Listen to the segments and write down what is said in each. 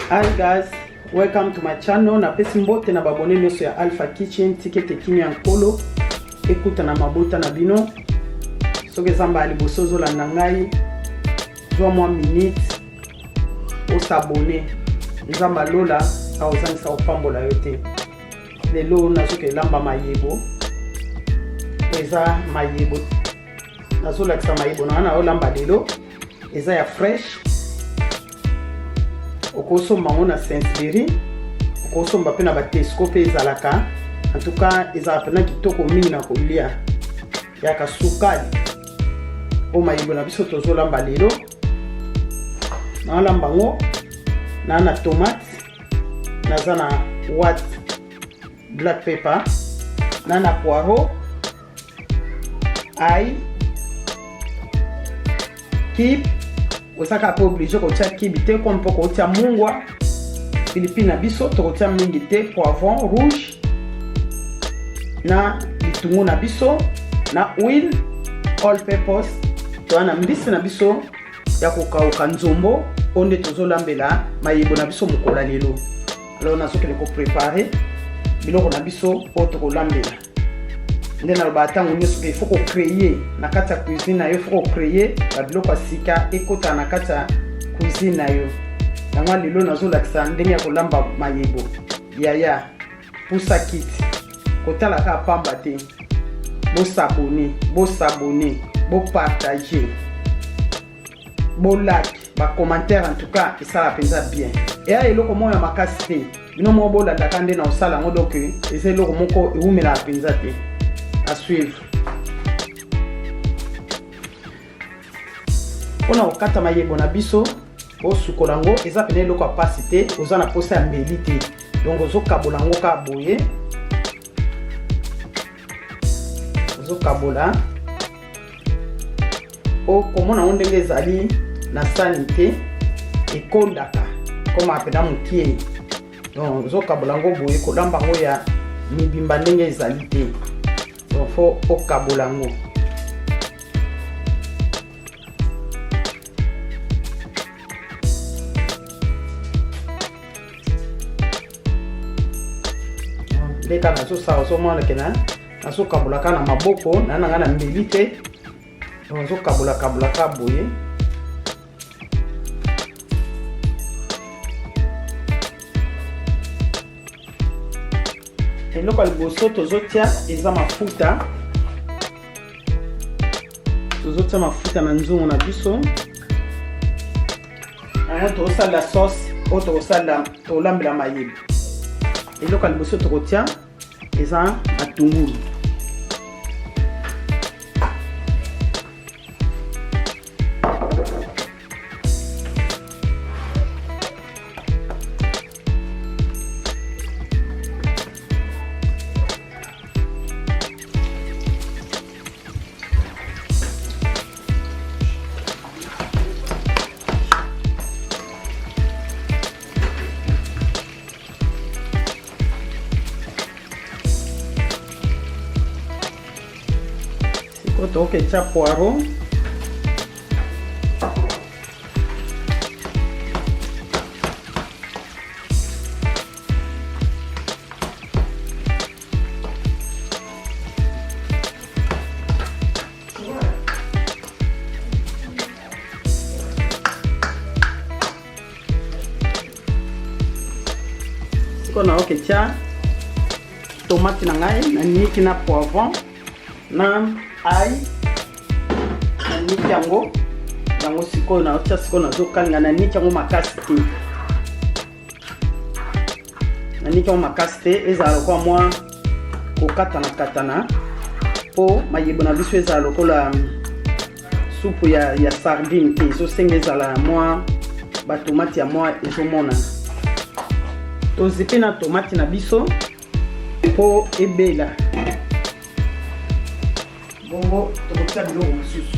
Hi guys, welcome to my channel. Na pesi mbote na babone nyonso ya Alpha Kitchen tikete kini ya nkolo. Ekuta na mabota na bino. Soke zamba aliboso zolanda ngai. Zwa mwa minute. Osabone. Nzamba lola aozangisa opambola yote. Lelo nazoke lamba mayebo. Eza mayebo. Nazolakisa mayebo na wana olamba lelo. Eza ya fresh. Okoso mangona Saint-Berry, okoso mbape na batescope ezalaka. En tout cas, ezalaka na kitoko mingi na kolia. Yaka sukali. O mayebo na biso tozolamba lelo. Na lamba ngo na tomate, naza na white black pepper, na poireau, ail, kip. Osaka pas obligé ko tia kibite comme pour ko tia mungwa pilipili na biso to ko tia mingi te poivron rouge na bitungu na biso na oil all purpose to ana mbisi na biso ya ko kauka nzombo onde tozolambela mayebo na biso mukola lelo. Alors nazoke ko préparer biloko na biso po to ko lambela. Ndena lobatango nyoso ke faut ko créer na kati ya cuisine na yo, faut ko créer ba biloko sika ekota na kati ya cuisine na yo. Yango lelo nazolakisa ndenge ya kolamba mayebo. Yaya pusa kit kotala ka pamba te. Bo s'abonner, bo partager, bo like, ba commentaire en tout cas, et ça la pensa bien. Et ya eloko mo ya makasi te. Bino mo bo la dakande na osala ngo donc ese eloko moko eumela pensa te. À suivre. On a okata mayebo na biso o sukolango eza pene loko apasite oza na posa ya mbeli te. Donc ozo kabolango ka boye. Ozo kabola. O komona ondenge ezali na sanité ekondaka comme apena mukie. Donc ozo kabolango boye kolamba ngo ya mibimba ndenge ezali te. Donc faut okabolango. Leka na so sa so mwana kena na so kabolaka na maboko na nanga na mbeli te. Donc so kabolaka boye. Eloko liboso tozotia eza mafuta. Tozotia mafuta na nzungu na biso. Aya tozosala sauce o tozosala tolambela mayebo. Eloko liboso tokotia eza matungulu. Oke cha poireau. Siko na oke cha tomate na ngai na niki na poivron na ail niki yango siko na ocha siko na zokanga na niki yango makasi te. Na niki yango makasi te ezala kwa mwa kokatana po mayebo na biso ezala lokola supu ya sardine te. Ezosenga ezala mwa ba tomate ya mwa ezomona. Tozipe na tomate na biso po ebela. Bongo tokotia biloko mosusu.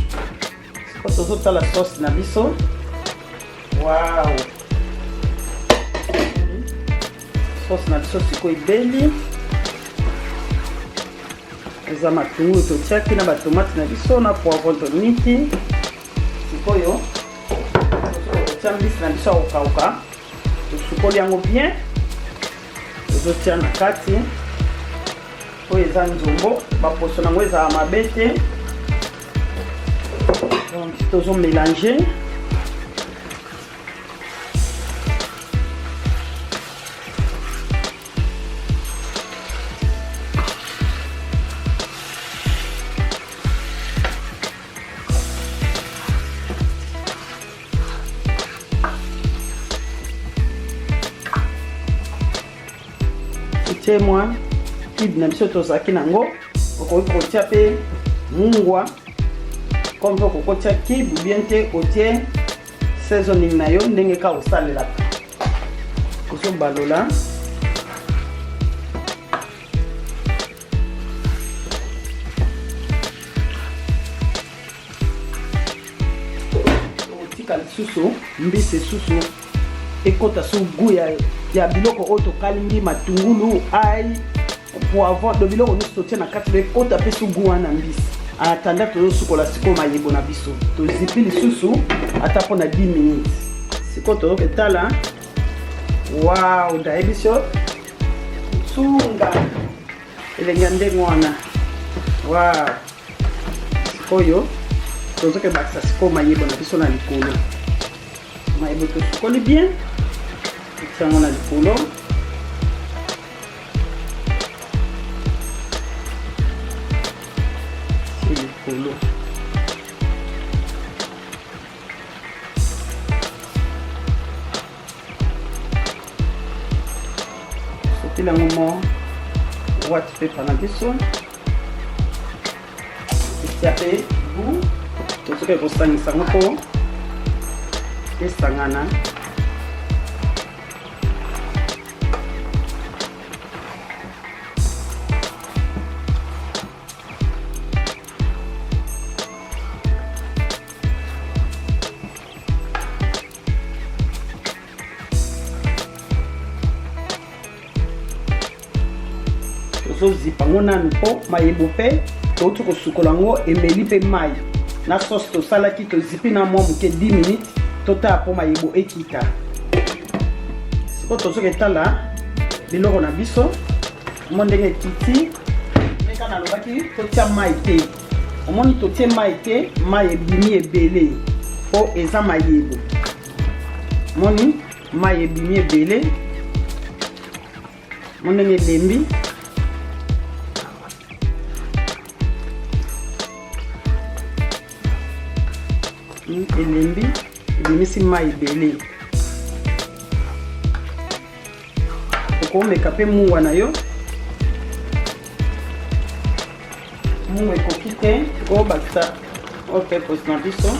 Siko tozotala sauce na biso. Wow. Sauce na biso siko ebeli. Eza matungulu totiaki na batomate na biso na poivron toniki. Sikoyo tozotia mbisi na biso okauka. tosukoli yango bien tozotia na kati oyo eza nzombo baposo nango ezala mabe te donc tozomélange moi kibe na biso tozalaki nango okoki kotia mpe mungwa comme mpe okokotia kibe bien te otie seasoning na yo ndenge ka osalelaka kozobalola otika lisusu mbisi susu ekota so goût ya biloko oyo tokalingi matungulu ai poivron do biloko nyonso totie na kati ekota mpe so goût wana mbisi atanda tozosukola sikoyo mayebo na biso tozipi lisusu ata mpona 10 minutes sikoyo tozoketala wow ndayebi biso tsunga elenge ya ndenge wana wow sikoyo tozokebakisa sikoyo mayebo na biso na likolo mayebo tosukoli bien tiango na likolo likolo sotila ngomo white pepper na biso etia pe goût tosoki kosangisa ngo mpo esangana tozozipa ngo nanu mpo mayebo mpe touti kosukola ngo emeli mpe mai na sauce tosalaki tozipi na mwa moke 10 minutes totala mpo mayebo ekita sikoyo tozoketala biloko na biso mo ndenge ekiti meka nalobaki totia mai te omoni totie mai te mai ebimi ebele mpo eza mayebo moni mai ebimi ebele mo ndenge elembi elembi ebimisi mai ebele okomeka mpe mungwa na yo mungwa ekoki te okobakisa opepos na biso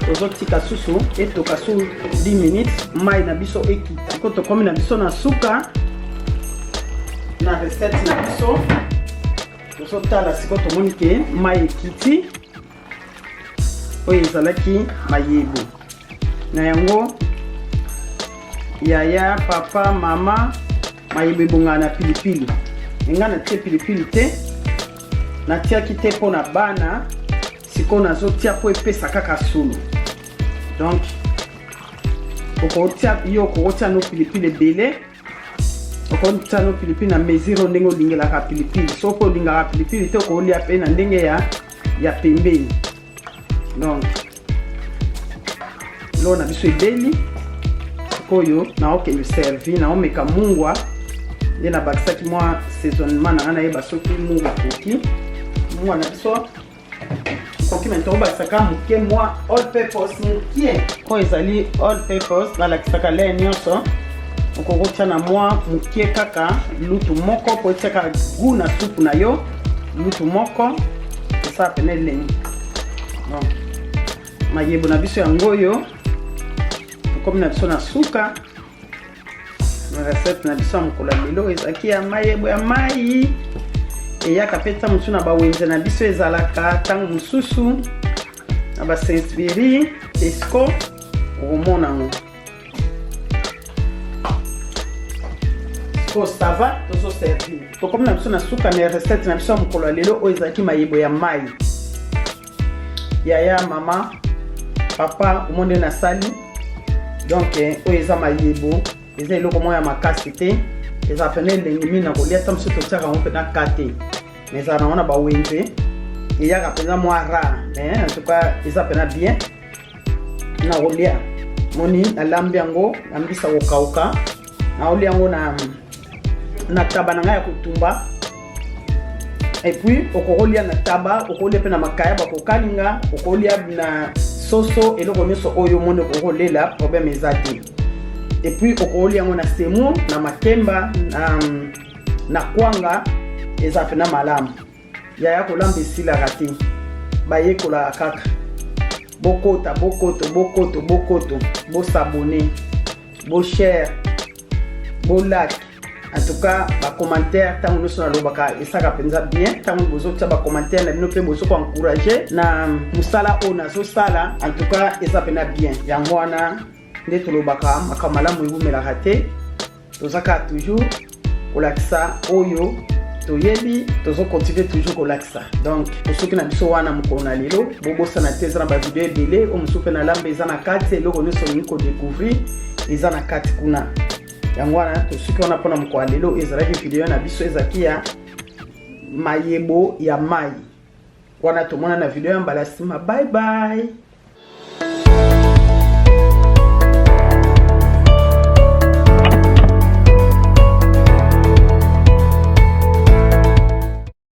tozotika susu etoka su 10 minutes mai na biso ekita siko tokomi na biso na suka na recette na biso tozotala siko tomoni ke mai ekiti oyo ezalaki mayebo na yango yaya papa mama mayebo ebongana na pilipili nga natie pilipili te natiaki te mpo na bana siko nazotia po epesa kaka solo donc yo okotia no pilipili ebele okotia no pilipili na mesure ndenge olingelaka pilipili soki olingaka pilipili te okolia mpe na ndenge ya pembeni donc lo na biso ebeli sikoyo naokende servi naomeka mungwa nde nabakisaki mwa saisonnement nanga nayeba soki mungwa koki mungwa na biso koki maintenant obakisaka moke mwa all purpose mokie oyo ezali all purpose balakisaka le nyonso okokotia na mwa mokie kaka lutu moko po etiaka goût na supu na yo lutu moko esala pene elengi donc mayebo na biso yango oyo tokomi na biso na suka na recette na biso ya mokolo ya lelo ezalaki ya mayebo ya mai eyaka mpe ntango mosusu na bawenze na biso ezalaka ntango mosusu na basaint-spiri esco okomona ngo ko sava tozo servir to comme na biso na suka na recette na biso mokolo lelo o ezaki mayebo ya mai yaya mama papa omonde na sali donc o eza mayebo eza eloko moya makasi te eza pene lengi na kolia tam so to tsaka on pe na kate mais ça na ba wenze eyaka penza moi rare mais en tout cas eza pena bien na kolia moni na lambi yango na mbisa kokauka na olia yango na taba na ngaya kutumba et puis okolia na taba okolia pe na makaya bakokalinga okolia na soso eloko nyonso oyo monde okolela problème ezati et puis okolia yango na semu na makemba na kwanga eza pe na malamu yaya kolamba esila rati baye kola kaka bokoto bo s'abonner bo share bo like en tout cas ba commentaire tango nous na lobaka esaka penza bien tango bozo tsa ba commentaire na bino pe bozo ko encourager na musala ona so sala en tout cas esa pena bien yango wana nde to lobaka makamala mu ibumela raté tozaka toujours kolakisa oyo toyebi tozo continuer toujours kolakisa donc pour ceux qui na biso wana mukona lelo bobo sana tezana ba video ebele o musupe na lambe eza na kati eloko nyonso niko découvrir eza na kati kuna yango wana tosuki wana pona mukwa lelo ezalaki video na biso ezaki ya mayebo ya mai wana tomona na video ya mbala sima bye bye.